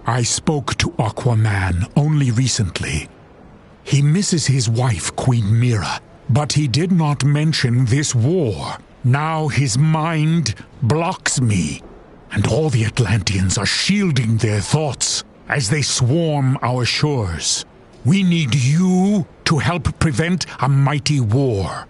I spoke to Aquaman only recently. He misses his wife, Queen Mira, but he did not mention this war. Now his mind blocks me, and all the Atlanteans are shielding their thoughts as they swarm our shores. We need you to help prevent a mighty war.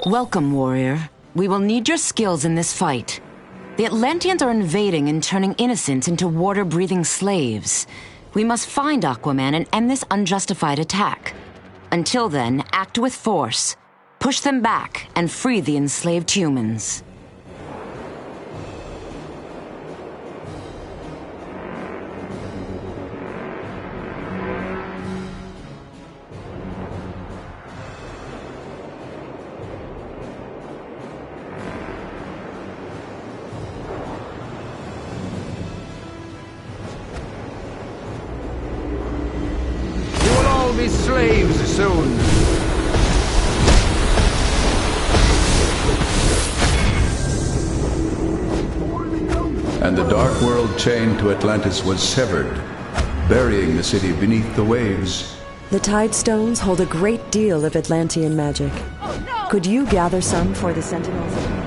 Welcome, warrior. We will need your skills in this fight. The Atlanteans are invading and turning innocents into water-breathing slaves. We must find Aquaman and end this unjustified attack. Until then, act with force. Push them back and free the enslaved humans. Be slaves soon. And the dark world chain to Atlantis was severed, burying the city beneath the waves. The Tide Stones hold a great deal of Atlantean magic. Oh, no! Could you gather some for the Sentinels of Atlantis?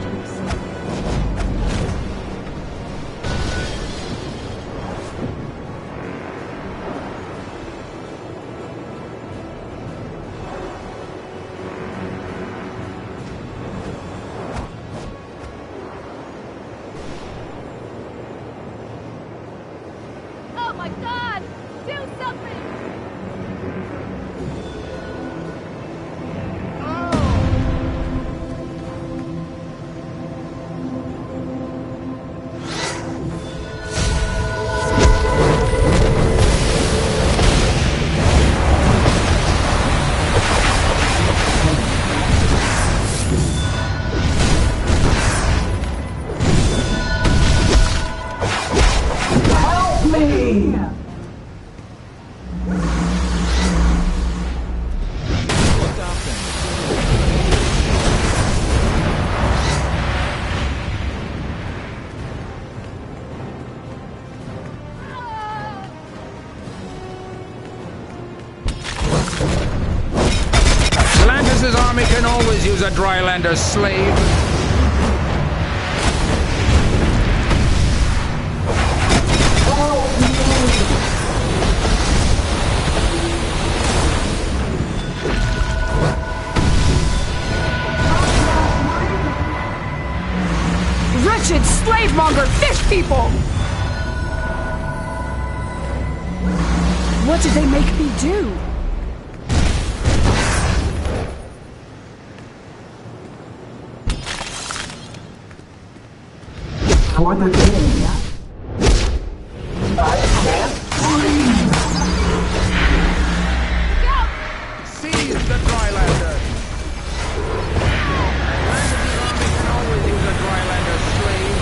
Atlantis' army can always use a Drylander slave. Wretched slave-monger fish people! What did they make me do? For the day. Seize the Drylander! Atlantis' army can always use a Drylander slave.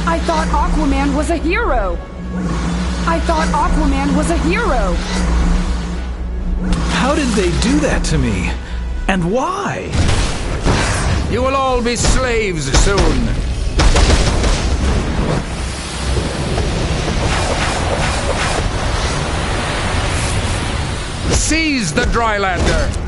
I thought Aquaman was a hero! I thought Aquaman was a hero! How did they do that to me? And why? You will all be slaves soon. Seize the Drylander!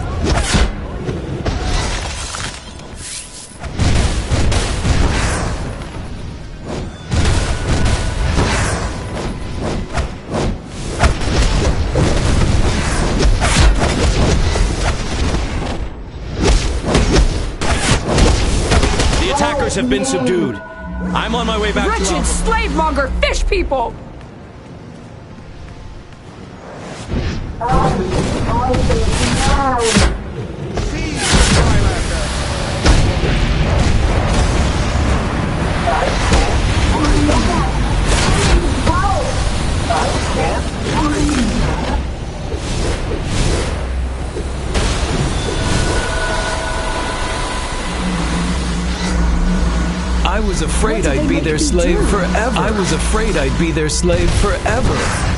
Have been subdued. I'm on my way back to Wretched slave-monger fish people! Seize the Drylander! I was afraid I'd be their slave forever. I was afraid I'd be their slave forever.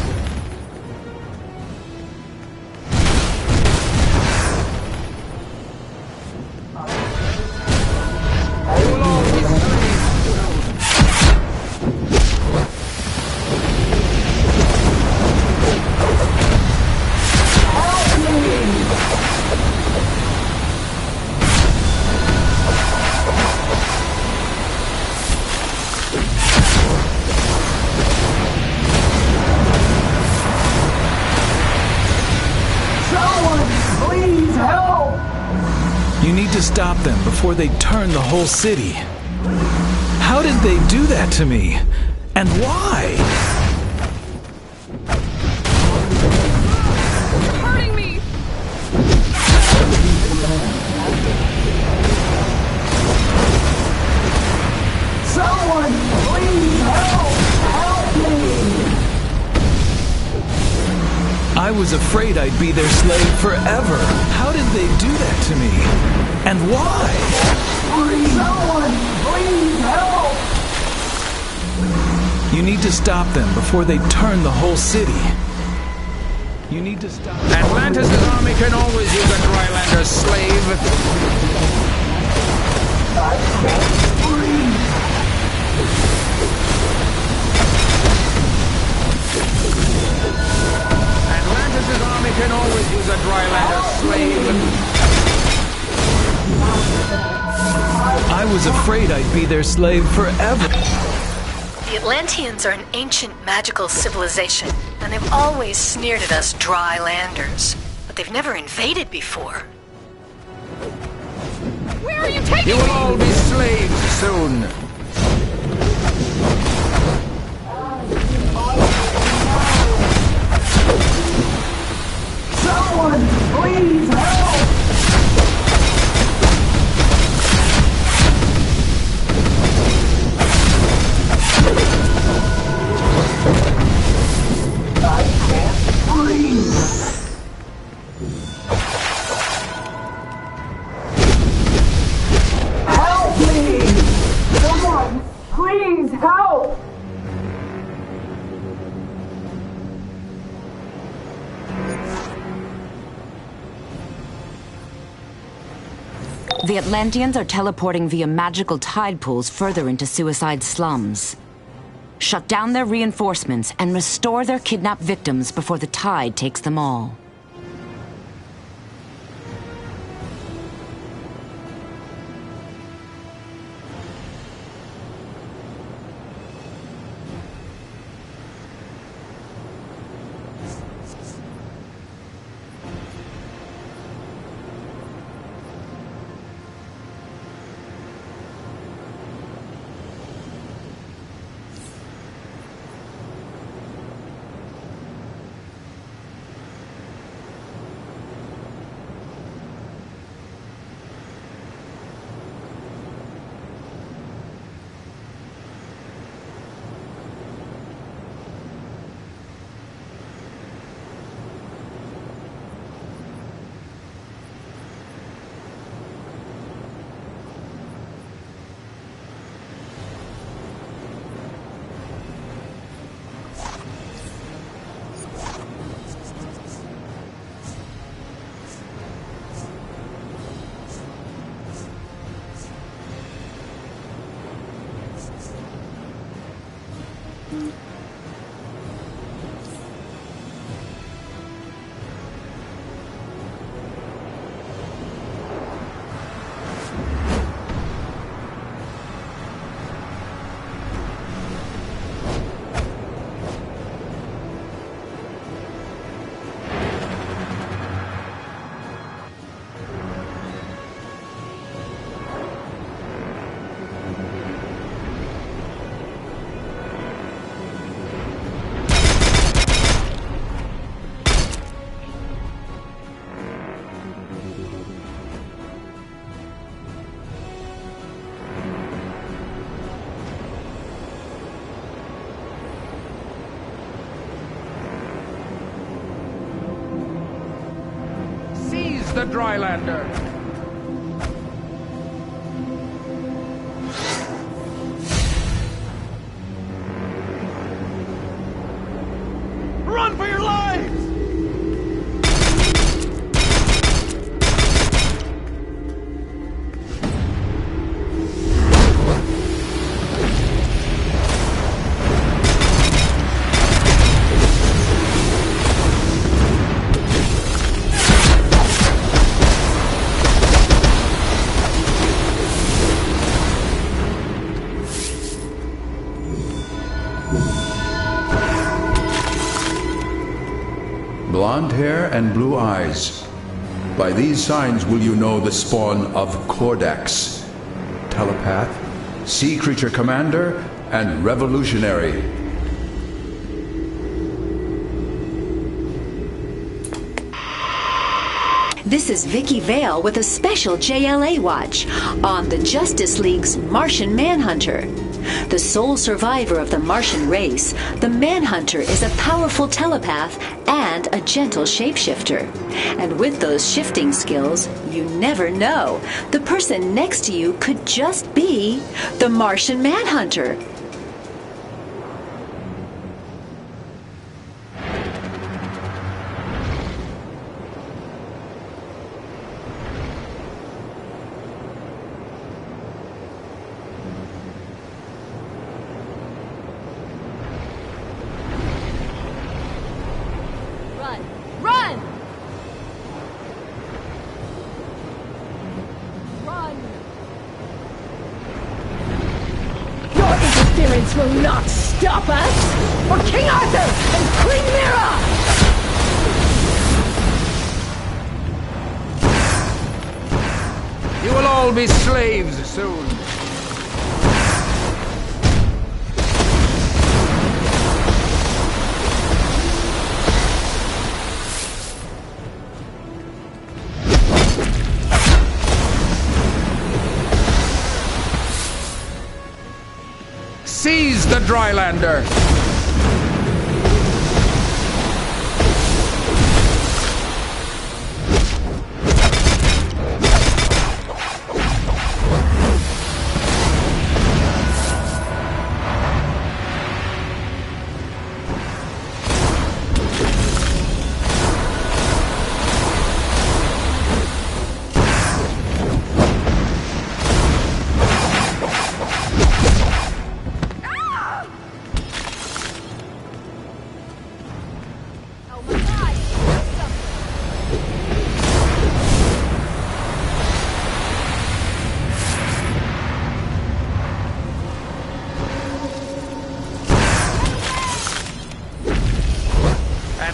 You need to stop them before they turn the whole city. How did they do that to me? And why? You're hurting me! Someone, please help! Help me! I was afraid I'd be their slave forever. How did they do that to me? And why? Someone, please help! You need to stop them before they turn the whole city. You need to stop. Atlantis' army can always use a Drylander slave. Atlantis' army can always use a Drylander slave. I was afraid I'd be their slave forever. The Atlanteans are an ancient magical civilization, and they've always sneered at us dry landers. But they've never invaded before. Where are you taking You me? will all be slaves soon. Someone, please help! The Atlanteans are teleporting via magical tide pools further into Suicide Slums. Shut down their reinforcements and restore their kidnapped victims before the tide takes them all. The Drylander. Run for your lives! Blonde hair and blue eyes. By these signs will you know the spawn of Kordax, telepath, sea creature commander, and revolutionary. This is Vicky Vale with a special JLA watch on the Justice League's Martian Manhunter. The sole survivor of the Martian race, the Manhunter is a powerful telepath and a gentle shapeshifter. And with those shifting skills, you never know. The person next to you could just be the Martian Manhunter. Will not stop us! For King Arthur and Queen Mira! You will all be slaves soon. Seize the Drylander!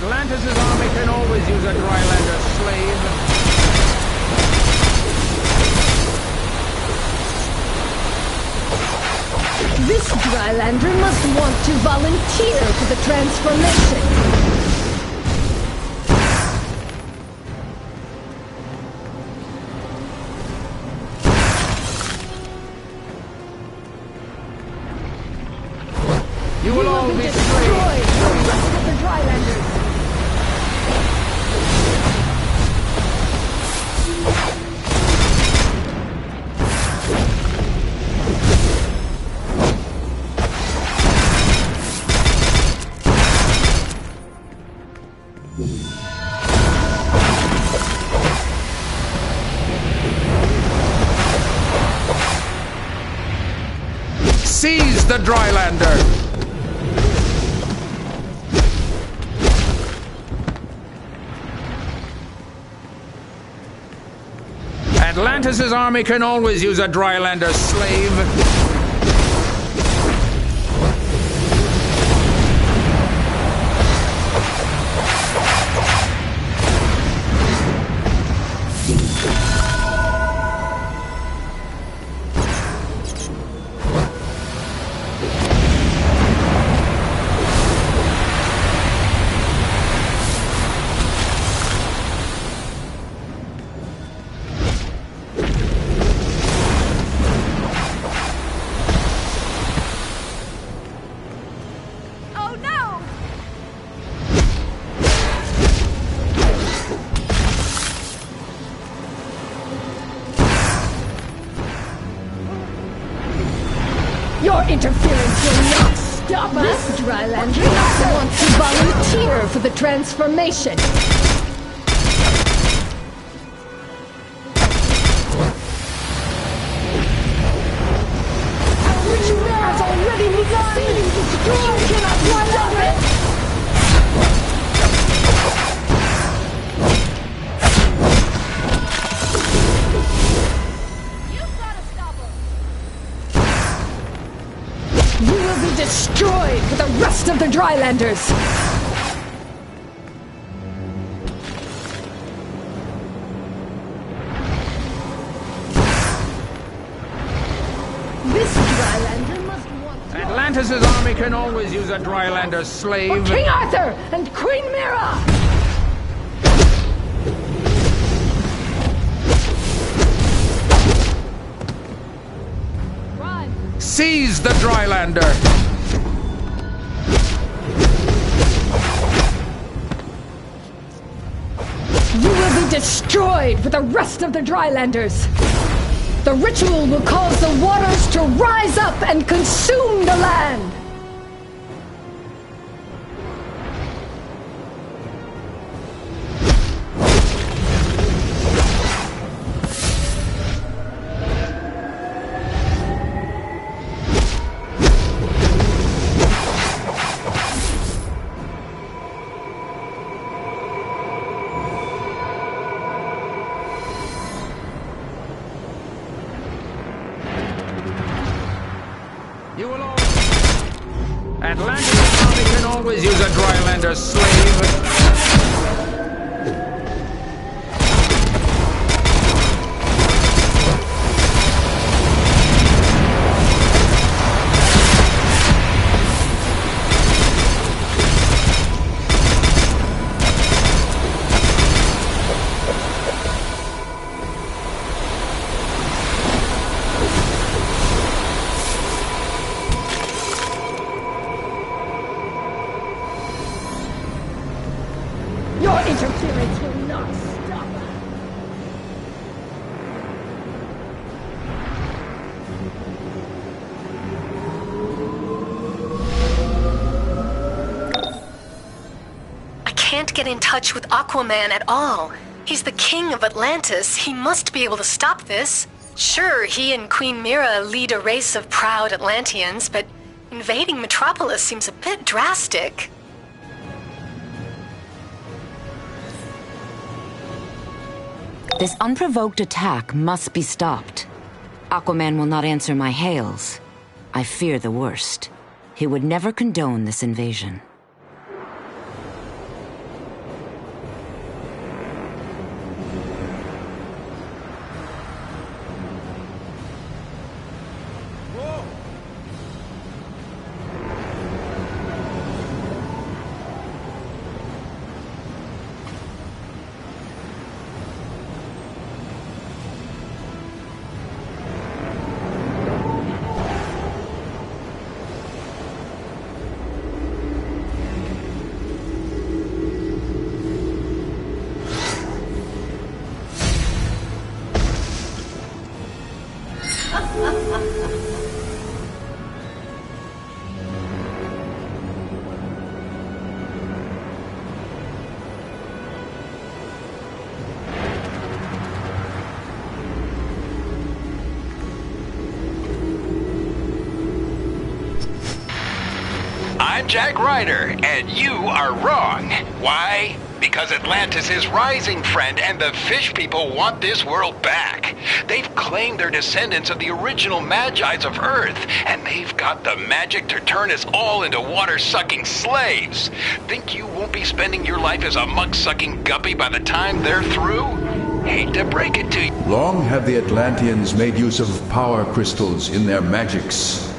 Atlantis' army can always use a Drylander slave. This Drylander must want to volunteer for the transformation. You will all be slaves. Destroyed the rest of the Drylanders. Seize the Drylander! Atlantis' army can always use a Drylander slave. Your interference will not stop us! This Drylander also wants to volunteer for the transformation. Our ritual has already begun! You cannot stop it! You will be destroyed for the rest of the Drylanders! This Drylander must want... Atlantis' army can always use a Drylander slave. For King Arthur and Queen Mira! Seize the Drylander! You will be destroyed for the rest of the Drylanders! The ritual will cause the waters to rise up and consume the land! You will all... Atlantis' army can always use a Drylander slave. Your interference will not stop us! I can't get in touch with Aquaman at all. He's the king of Atlantis. He must be able to stop this. Sure, he and Queen Mira lead a race of proud Atlanteans, but invading Metropolis seems a bit drastic. This unprovoked attack must be stopped. Aquaman will not answer my hails. I fear the worst. He would never condone this invasion. I'm Jack Ryder, and you are wrong. Why? Because Atlantis is rising, friend, and the fish people want this world back. They've claimed they're descendants of the original Magi's of Earth, and they've got the magic to turn us all into water-sucking slaves. Think you won't be spending your life as a muck-sucking guppy by the time they're through? Hate to break it to you. Long have the Atlanteans made use of power crystals in their magics.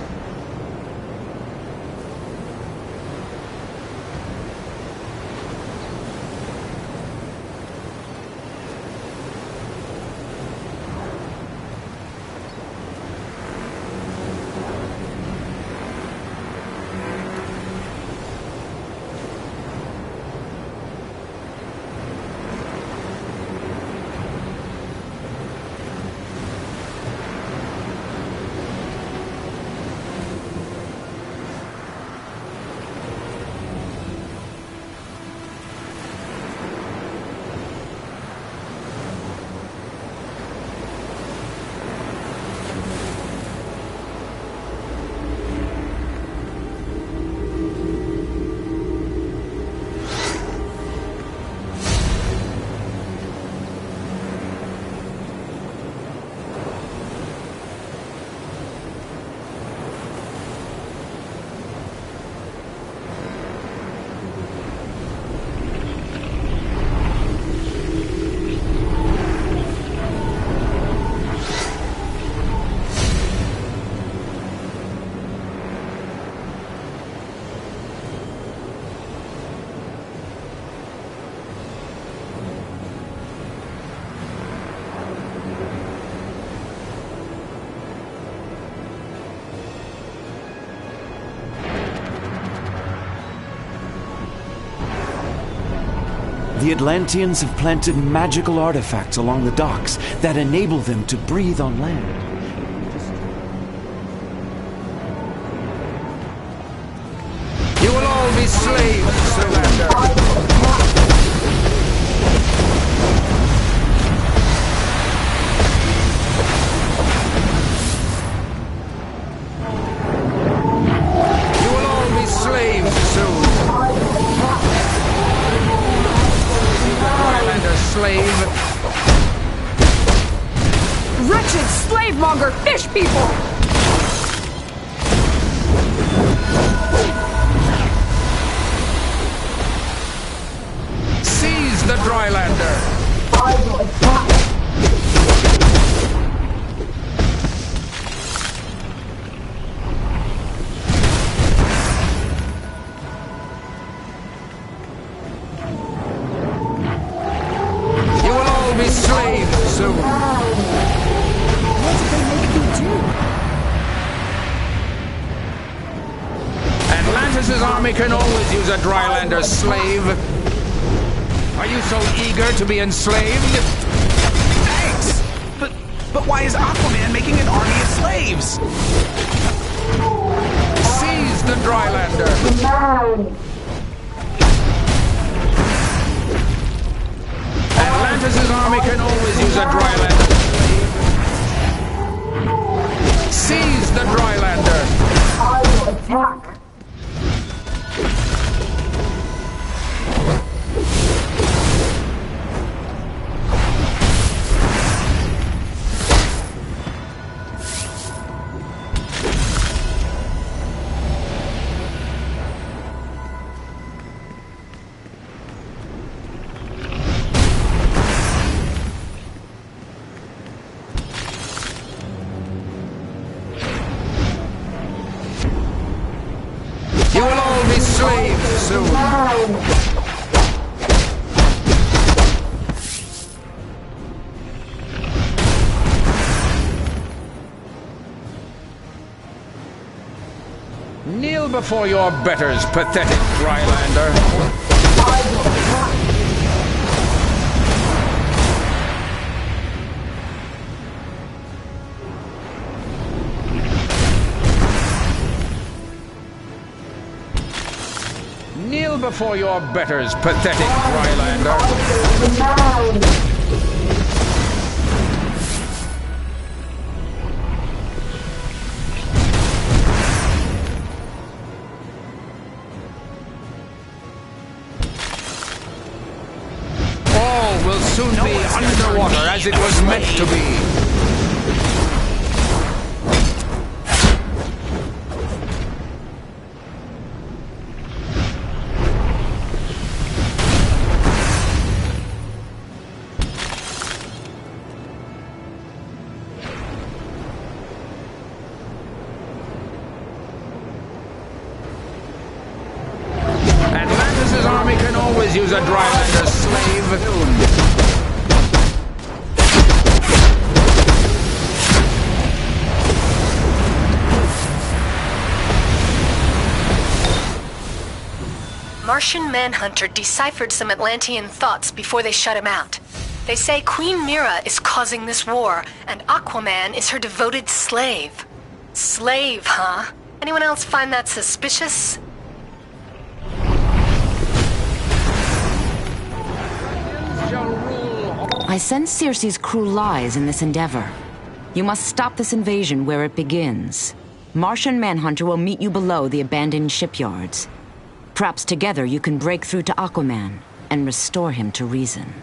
The Atlanteans have planted magical artifacts along the docks that enable them to breathe on land. You will all be slaves, Surrender. Slave. Wretched slave-monger fish people! Seize the Drylander! Atlantis' army can always use a Drylander slave. Are you so eager to be enslaved? Thanks! But why is Aquaman making an army of slaves? Seize the Drylander! Atlantis' army can always use a Drylander slave. Seize the Drylander! I will attack! You will all be slaves soon. Kneel before your betters, pathetic Drylander. Kneel before your betters, pathetic Drylander. soon be underwater as it was meant to be. Atlantis' army can always use a Drylander slave. Martian Manhunter deciphered some Atlantean thoughts before they shut him out. They say Queen Mira is causing this war, and Aquaman is her devoted slave. Slave, huh? Anyone else find that suspicious? I sense Circe's cruel lies in this endeavor. You must stop this invasion where it begins. Martian Manhunter will meet you below the abandoned shipyards. Perhaps together you can break through to Aquaman and restore him to reason.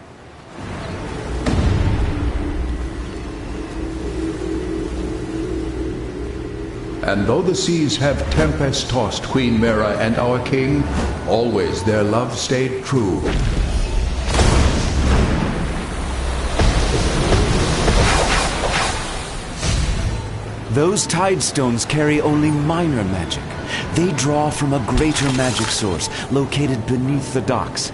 And though the seas have tempest-tossed Queen Mira and our king, always their love stayed true. Those tide stones carry only minor magic. They draw from a greater magic source located beneath the docks.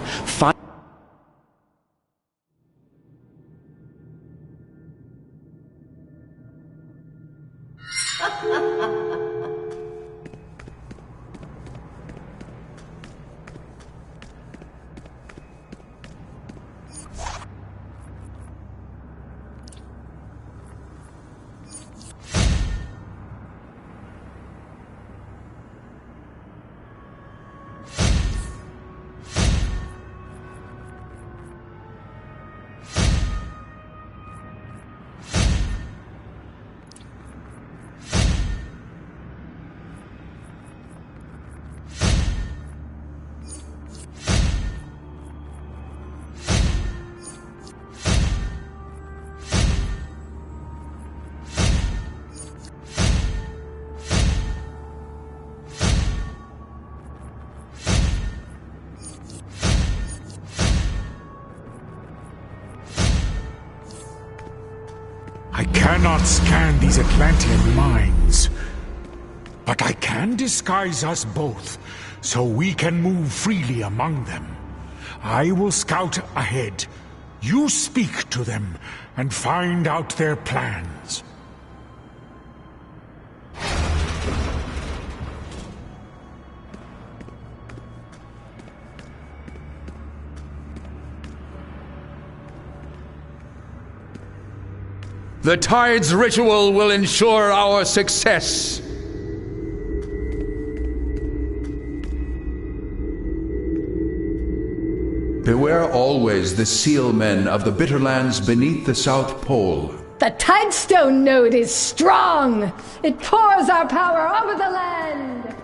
I cannot scan these Atlantean minds, but I can disguise us both, so we can move freely among them. I will scout ahead. You speak to them and find out their plans. The Tides ritual will ensure our success. Beware always the seal men of the bitter lands beneath the South Pole. The Tidestone node is strong! It pours our power over the land!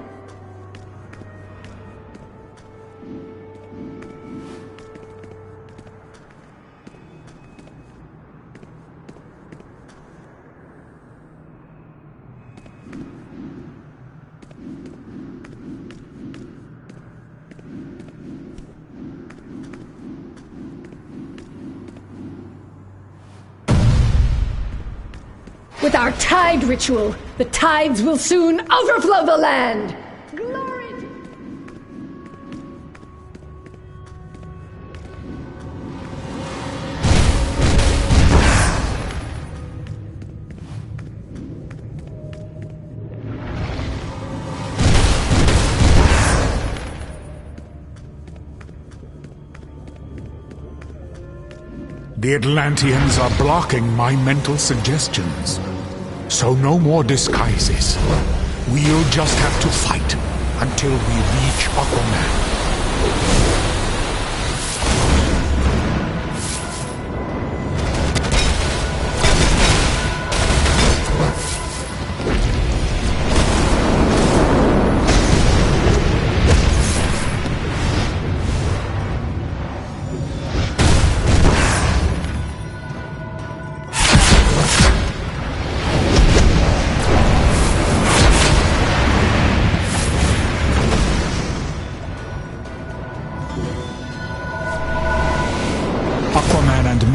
With our tide ritual, the tides will soon overflow the land! Glory to... The Atlanteans are blocking my mental suggestions. So no more disguises. We'll just have to fight until we reach Aquaman.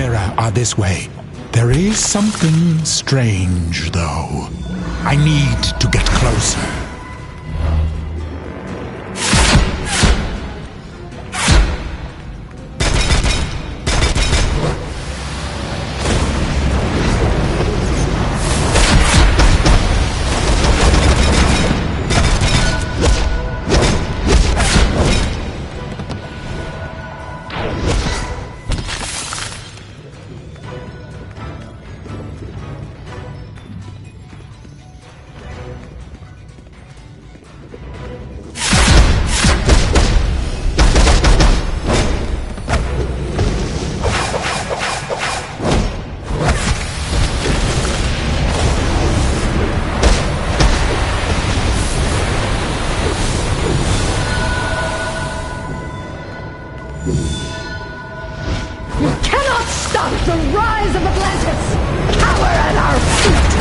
Mira are this way. There is something strange, though. I need to get closer. The rise of Atlantis! Cower at our feet!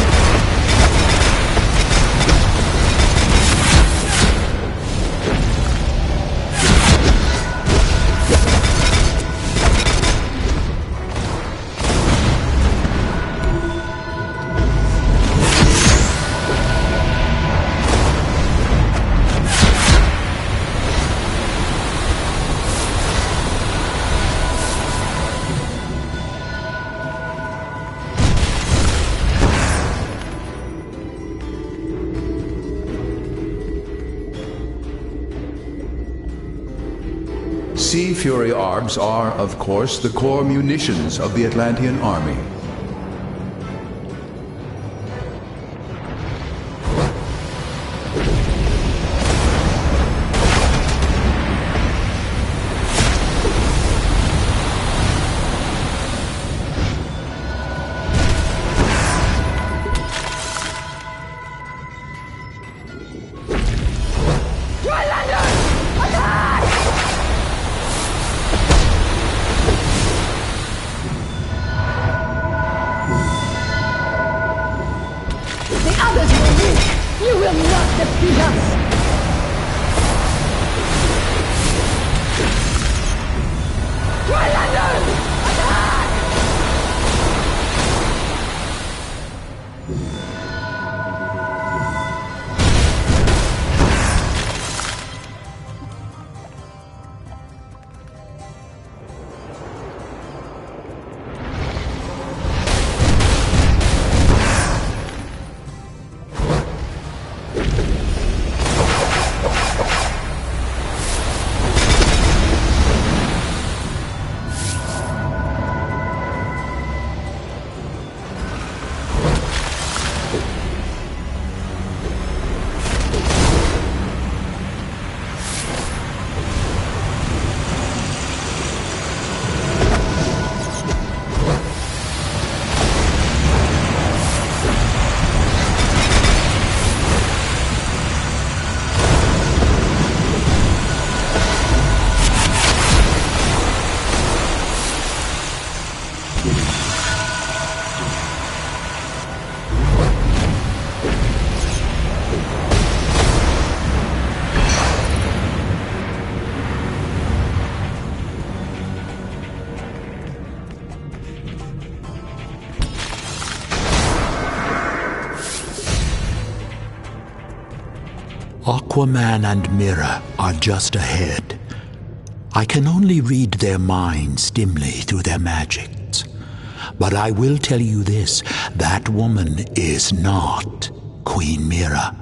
Sea Fury Arbs are, of course, the core munitions of the Atlantean army. You will not defeat us! Drylanders! Attack! Aquaman and Mira are just ahead. I can only read their minds dimly through their magics. But I will tell you this, that woman is not Queen Mira.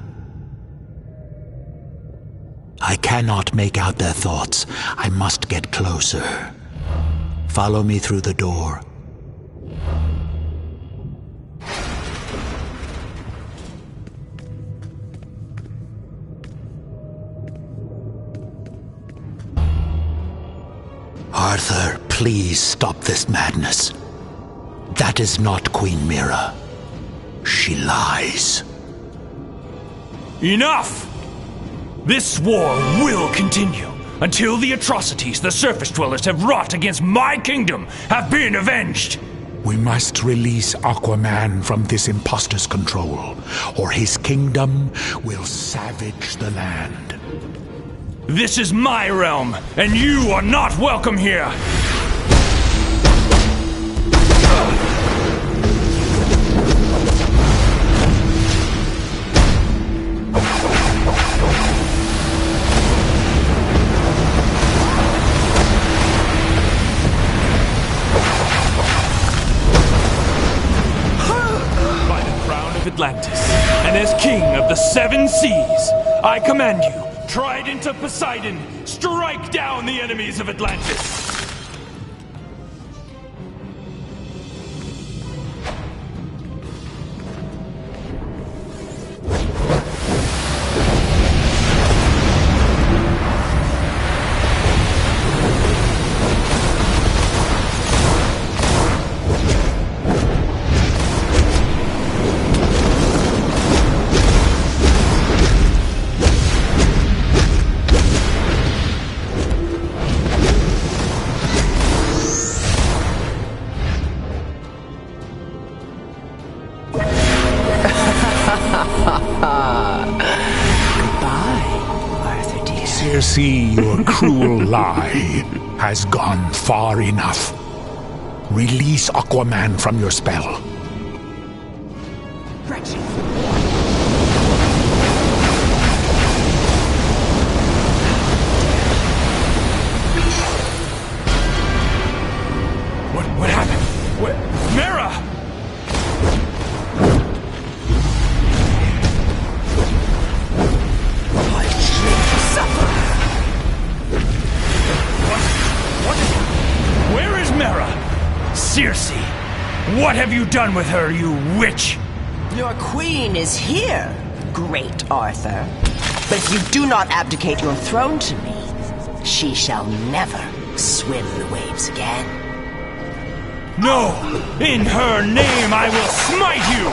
I cannot make out their thoughts. I must get closer. Follow me through the door. Arthur, please stop this madness. That is not Queen Mira. She lies. Enough! This war will continue until the atrocities the surface dwellers have wrought against my kingdom have been avenged. We must release Aquaman from this imposter's control, or his kingdom will savage the land. This is my realm, and you are not welcome here! Atlantis, and as king of the seven seas, I command you, trident of Poseidon, strike down the enemies of Atlantis! Circe, your cruel lie has gone far enough. Release Aquaman from your spell. What happened? Mera! Where is Mera? Circe, what have you done with her, you witch? Your queen is here, great Arthur. But if you do not abdicate your throne to me, she shall never swim the waves again. No! In her name I will smite you!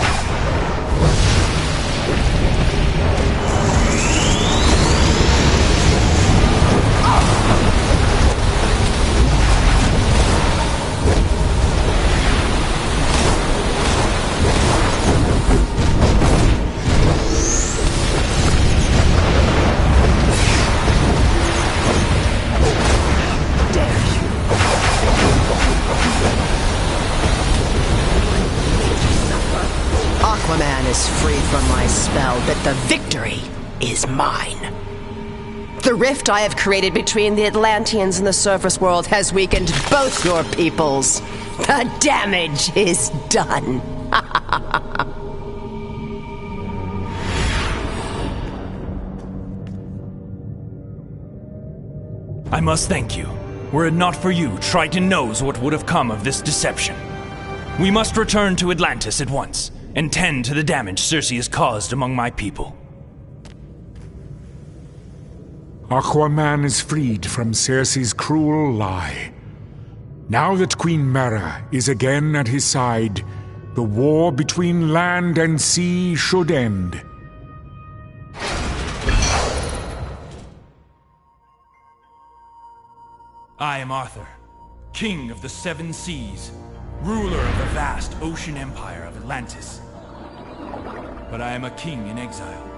Aquaman is free from my spell, but the victory is mine. The rift I have created between the Atlanteans and the surface world has weakened both your peoples. The damage is done. I must thank you. Were it not for you, Triton knows what would have come of this deception. We must return to Atlantis at once, and tend to the damage Circe has caused among my people. Aquaman is freed from Circe's cruel lie. Now that Queen Mera is again at his side, the war between land and sea should end. I am Arthur, king of the seven seas, ruler of the vast ocean empire of Atlantis. But I am a king in exile,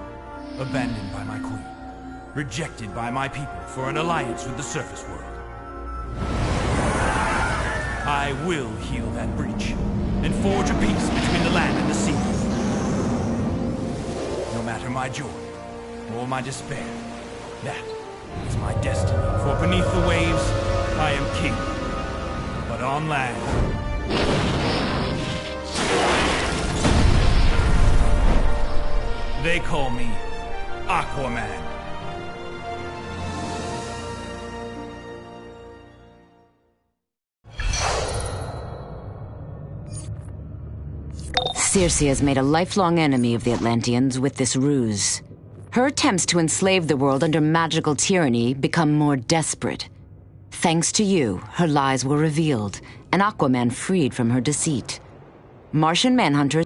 abandoned by my queen, rejected by my people for an alliance with the surface world. I will heal that breach, and forge a peace between the land and the sea. No matter my joy, or my despair, that is my destiny. For beneath the waves, I am king. But on land, they call me Aquaman. Circe has made a lifelong enemy of the Atlanteans with this ruse. Her attempts to enslave the world under magical tyranny become more desperate. Thanks to you, her lies were revealed, and Aquaman freed from her deceit. Martian Manhunter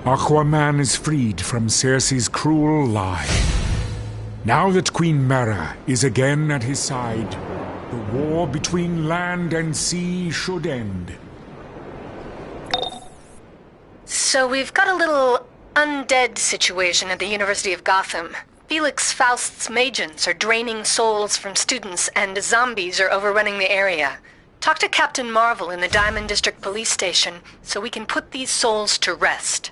Aquaman is freed from Cersei's cruel lie. Now that Queen Mera is again at his side, the war between land and sea should end. So we've got a little undead situation at the University of Gotham. Felix Faust's Magians are draining souls from students, and zombies are overrunning the area. Talk to Captain Marvel in the Diamond District Police Station so we can put these souls to rest.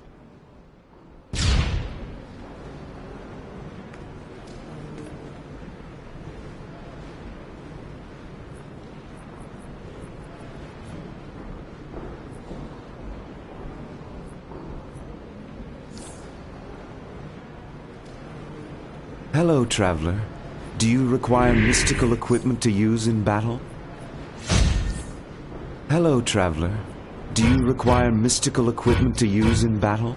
Hello, traveler. Do you require mystical equipment to use in battle? Hello, traveler. Do you require mystical equipment to use in battle?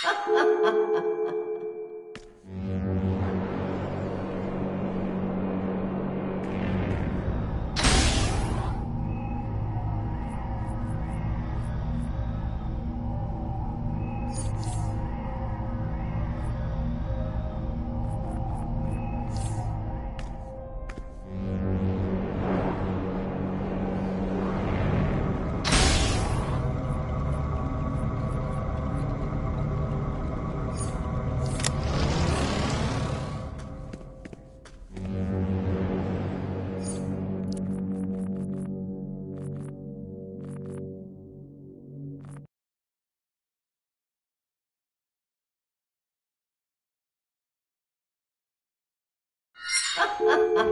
Ha ha ha ha!